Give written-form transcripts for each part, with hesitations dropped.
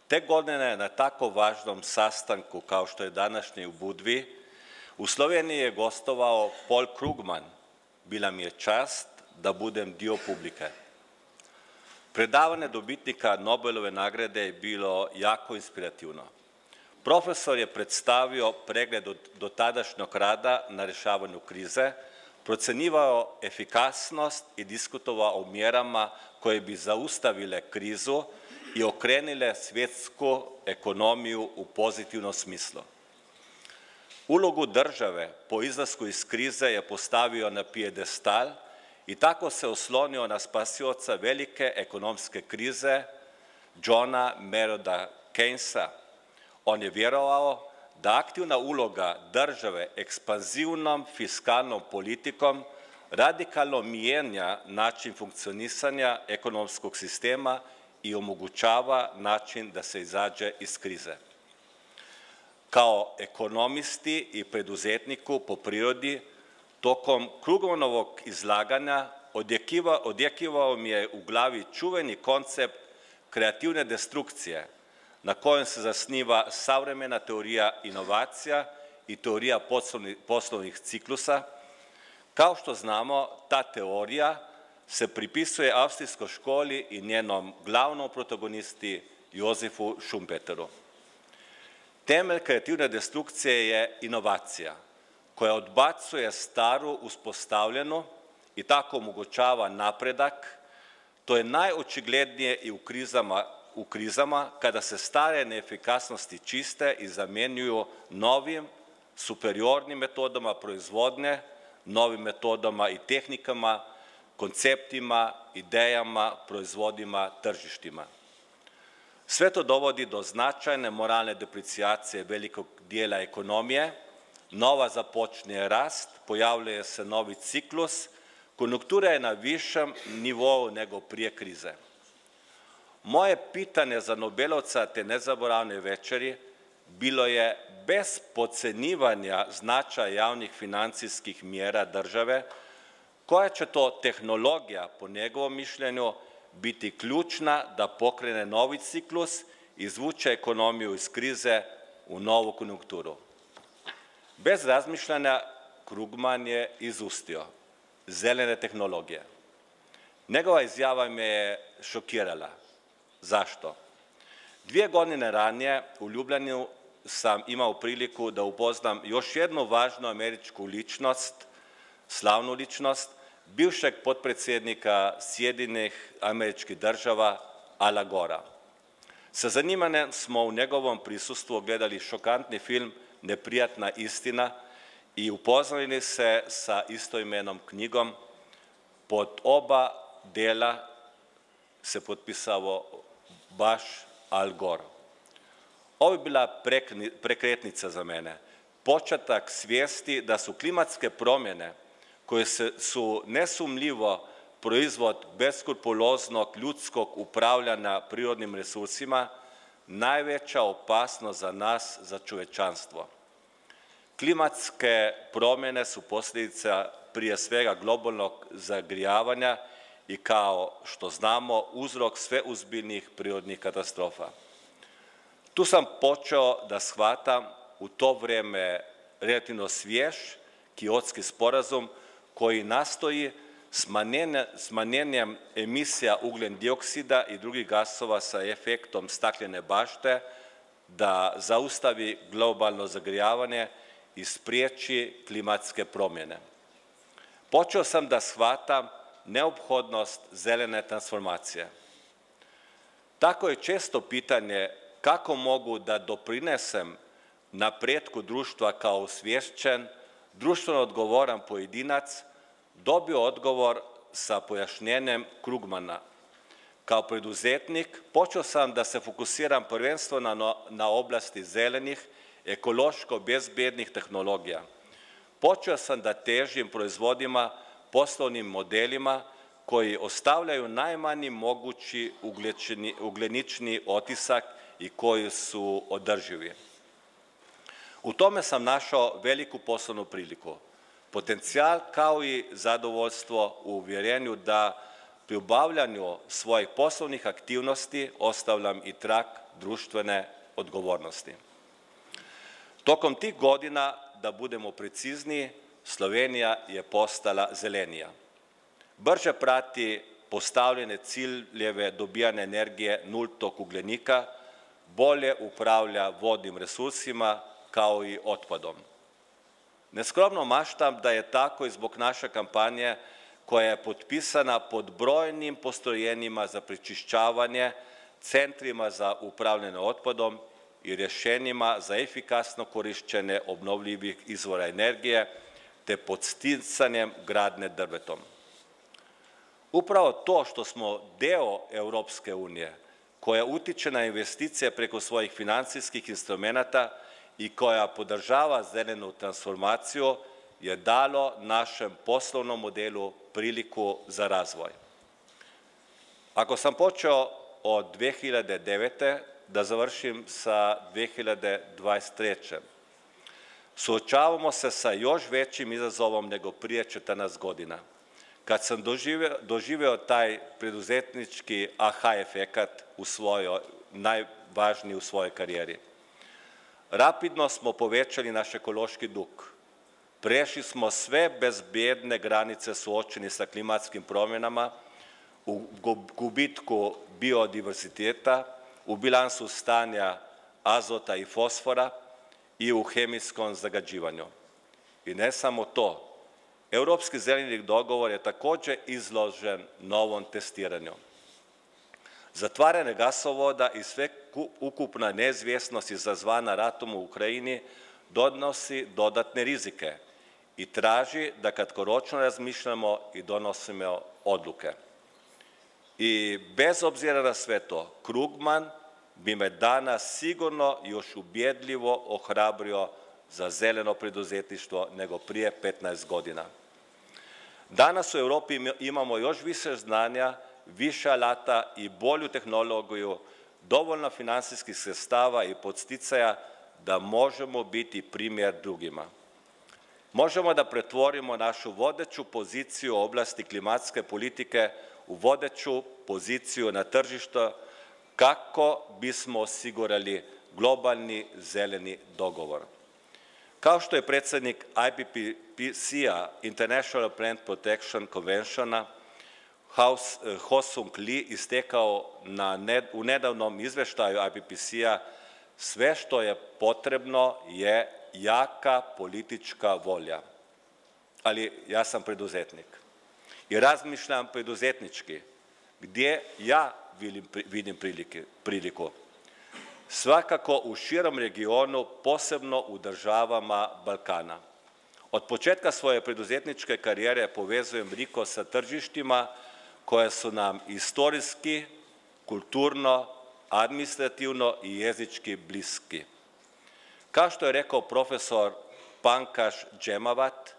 Te godine na tako važnom sastanku kao što je današnji u Budvi, u Sloveniji je gostovao Paul Krugman. Bila mi je čast da budem dio publike. Predavanje dobitnika Nobelove nagrade je bilo jako inspirativno. Profesor je predstavio pregled dotadašnjeg rada na rešavanju krize, procenjivao efikasnost i diskutovao o mjerama koje bi zaustavile krizu i okrenile svjetsku ekonomiju u pozitivnom smislu. Ulogu države po izlasku iz krize je postavio na pijedestal i tako se oslonio na spasioca velike ekonomske krize Johna Maynarda Keynesa. On je vjerovao da aktivna uloga države ekspanzivnom fiskalnom politikom radikalno mijenja način funkcionisanja ekonomskog sistema i omogućava način da se izađe iz krize. Kao ekonomisti i preduzetniku po prirodi, tokom Krugmanovog izlaganja odjekivao mi je u glavi čuveni koncept kreativne destrukcije, na kojem se zasniva savremena teorija inovacija i teorija poslovnih ciklusa. Kao što znamo, ta teorija se pripisuje austrijskoj školi i njenom glavnom protagonisti Josefu Schumpeteru. Temelj kreativne destrukcije je inovacija, koja odbacuje staru uspostavljenu i tako omogućava napredak. To je najočiglednije i u krizama kada se stare neefikasnosti čiste i zamjenjuju novim, superiornim metodama proizvodnje, novim metodama i tehnikama, konceptima, idejama, proizvodima, tržištima. Sve to dovodi do značajne moralne deprecijacije velikog dijela ekonomije, nova započne rast, pojavljuje se novi ciklus, konjunktura je na višem nivou nego prije krize. Moje pitanje za Nobelovca te nezaboravne večeri bilo je bez podcenjivanja značaja javnih financijskih mjera države, koja će to tehnologija, po njegovom mišljenju, biti ključna da pokrene novi ciklus i izvuče ekonomiju iz krize u novu konjunkturu. Bez razmišljanja Krugman je izustio zelene tehnologije. Njegova izjava me je šokirala. Zašto? 2 godine ranije u Ljubljani sam imao priliku da upoznam još jednu važnu američku ličnost, slavnu ličnost, bivšeg potpredsjednika Sjedinjenih Američkih Država Ala Gora. Sa zanimanjem smo u njegovom prisustvu gledali šokantni film Neprijatna istina i upoznali se sa istoimenom knjigom. Pod oba dela se potpisao baš Al Gore. Ovo je bila prekretnica za mene, početak svijesti da su klimatske promjene, koje su nesumljivo proizvod beskrupuloznog ljudskog upravljanja prirodnim resursima, najveća opasnost za nas, za čovečanstvo. Klimatske promjene su posljedica prije svega globalnog zagrijavanja i kao što znamo uzrok sve ozbiljnijih prirodnih katastrofa. Tu sam počeo da shvatam u to vrijeme relativno svjež Kiotski sporazum koji nastoji smanjenjem emisija ugljen dioksida i drugih gasova sa efektom staklene bašte da zaustavi globalno zagrijavanje i spriječi klimatske promjene. Počeo sam da shvatam neophodnost zelene transformacije. Tako je često pitanje kako mogu da doprinesem napretku društva kao osvješćen, društveno odgovoran pojedinac, dobio odgovor sa pojašnjenjem Krugmana. Kao preduzetnik počeo sam da se fokusiram prvenstveno na oblasti zelenih, ekološko bezbednih tehnologija. Počeo sam da težim proizvodima, poslovnim modelima koji ostavljaju najmanji mogući ugljenični otisak i koji su održivi. U tome sam našao veliku poslovnu priliku, potencijal kao i zadovoljstvo u uvjerenju da pri obavljanju svojih poslovnih aktivnosti ostavljam i trag društvene odgovornosti. Tokom tih godina, da budemo precizniji, Slovenija je postala zelenija. Brže prati postavljene ciljeve dobijanja energije nultog ugljenika, bolje upravlja vodnim resursima kao i otpadom. Neskromno maštam da je tako i zbog naše kampanje koja je potpisana pod brojnim postrojenjima za prečišćavanje, centrima za upravljanje otpadom i rješenjima za efikasno korišćenje obnovljivih izvora energije te podsticanjem gradnje drvetom. Upravo to što smo deo Europske unije, koja utiče na investicije preko svojih financijskih instrumenata i koja podržava zelenu transformaciju, je dalo našem poslovnom modelu priliku za razvoj. Ako sam počeo od 2009. da završim sa 2023. Suočavamo se sa još većim izazovom nego prije 14 godina. Kad sam doživeo taj preduzetnički aha efekat najvažniji u svojoj karijeri. Rapidno smo povećali naš ekološki dug. Prešli smo sve bezbjedne granice suočeni sa klimatskim promjenama, u gubitku biodiverziteta, u bilansu stanja azota i fosfora i u hemijskom zagađivanju. I ne samo to, Europski zeleni dogovor je također izložen novom testiranju. Zatvaranje gasovoda i sve ukupna neizvjesnost izazvana ratom u Ukrajini donosi dodatne rizike i traži da kratkoročno razmišljamo i donosimo odluke. I bez obzira na sve to, Krugman bi me danas sigurno još ubjedljivo ohrabrio za zeleno preduzetništvo nego prije 15 godina. Danas u Europi imamo još više znanja, više alata i bolju tehnologiju, dovoljno financijskih sredstava i podsticaja da možemo biti primjer drugima. Možemo da pretvorimo našu vodeću poziciju u oblasti klimatske politike u vodeću poziciju na tržištu kako bismo osigurali globalni zeleni dogovor. Kao što je predsjednik IPCC-a, International Plant Protection Conventiona, Ho-Sung Lee istekao u nedavnom izveštaju IPCC-a, sve što je potrebno je jaka politička volja. Ali ja sam preduzetnik i razmišljam preduzetnički, gdje ja vidim priliku. Svakako u širom regionu, posebno u državama Balkana. Od početka svoje preduzetničke karijere povezujem Riko sa tržištima koje su nam istorijski, kulturno, administrativno i jezički bliski. Kao što je rekao profesor Pankaš Džemavat,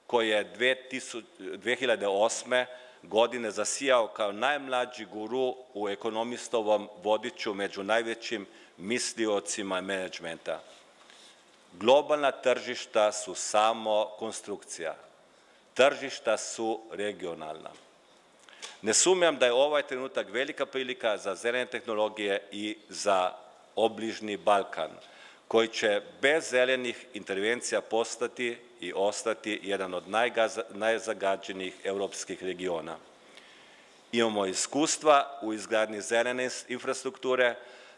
koji je 2008. godine zasijao kao najmlađi guru u ekonomistovom vodiču među najvećim misliocima menadžmenta. Globalna tržišta su samo konstrukcija. Tržišta su regionalna. Ne sumnjam da je ovaj trenutak velika prilika za zelene tehnologije i za obližnji Balkan, koji će bez zelenih intervencija postati i ostati jedan od najzagađenijih europskih regiona. Imamo iskustva u izgradnji zelene infrastrukture,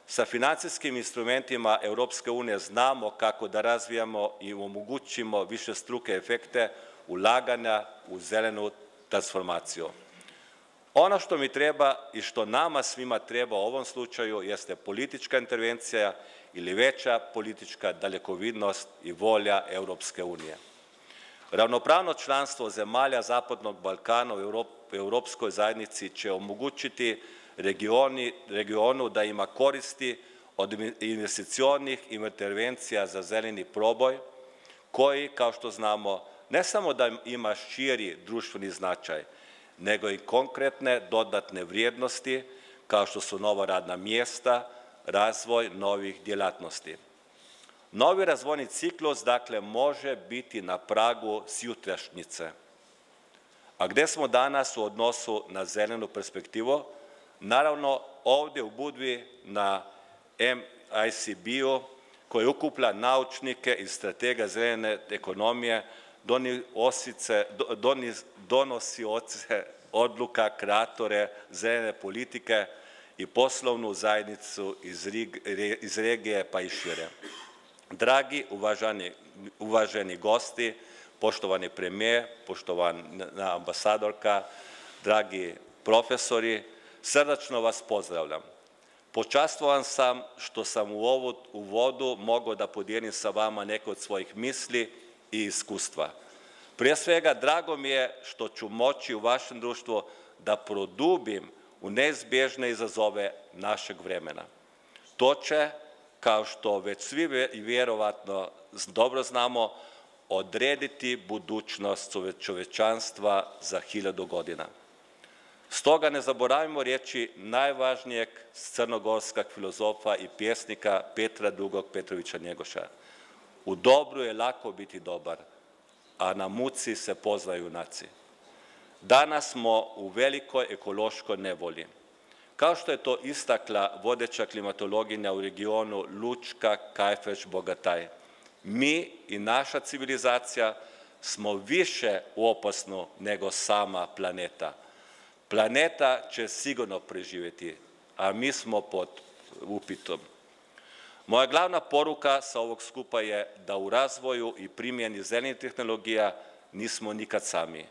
sa financijskim instrumentima Europske unije znamo kako da razvijamo i omogućimo višestruke efekte ulaganja u zelenu transformaciju. Ono što mi treba i što nama svima treba u ovom slučaju jeste politička intervencija ili veća politička dalekovidnost i volja Europske unije. Ravnopravno članstvo zemalja Zapadnog Balkana u Europskoj zajednici će omogućiti regionu da ima koristi od investicionih intervencija za zeleni proboj, koji, kao što znamo, ne samo da ima širi društveni značaj, nego i konkretne dodatne vrijednosti, kao što su nova radna mjesta, razvoj novih djelatnosti. Novi razvojni ciklus, dakle, može biti na pragu sutrašnjice. A gdje smo danas u odnosu na zelenu perspektivu? Naravno, ovdje u Budvi na MICB-u koji okuplja naučnike iz strategija zelene ekonomije, donosioce odluka, kreatore zelene politike i poslovnu zajednicu iz regije pa i šire. Dragi uvaženi gosti, poštovani premijer, poštovana ambasadorka, dragi profesori, srdačno vas pozdravljam. Počastvovan sam što sam u uvodu mogao da podijelim sa vama neke od svojih misli i iskustva. Prije svega, drago mi je što ću moći u vašem društvu da produbim u neizbježne izazove našeg vremena. To će, kao što već svi vjerovatno dobro znamo, odrediti budućnost čovječanstva za 1000 godina. Stoga ne zaboravimo riječi najvažnijeg crnogorskog filozofa i pjesnika Petra II. Petrovića Njegoša. U dobru je lako biti dobar, a na muci se poznaju junaci. Danas smo u velikoj ekološkoj nevolji. Kao što je to istakla vodeća klimatologinja u regionu Lučka Kajfeš-Bogataj, mi i naša civilizacija smo više opasno nego sama planeta. Planeta će sigurno preživjeti, a mi smo pod upitom. Moja glavna poruka sa ovog skupa je da u razvoju i primjeni zelenih tehnologija nismo nikad sami.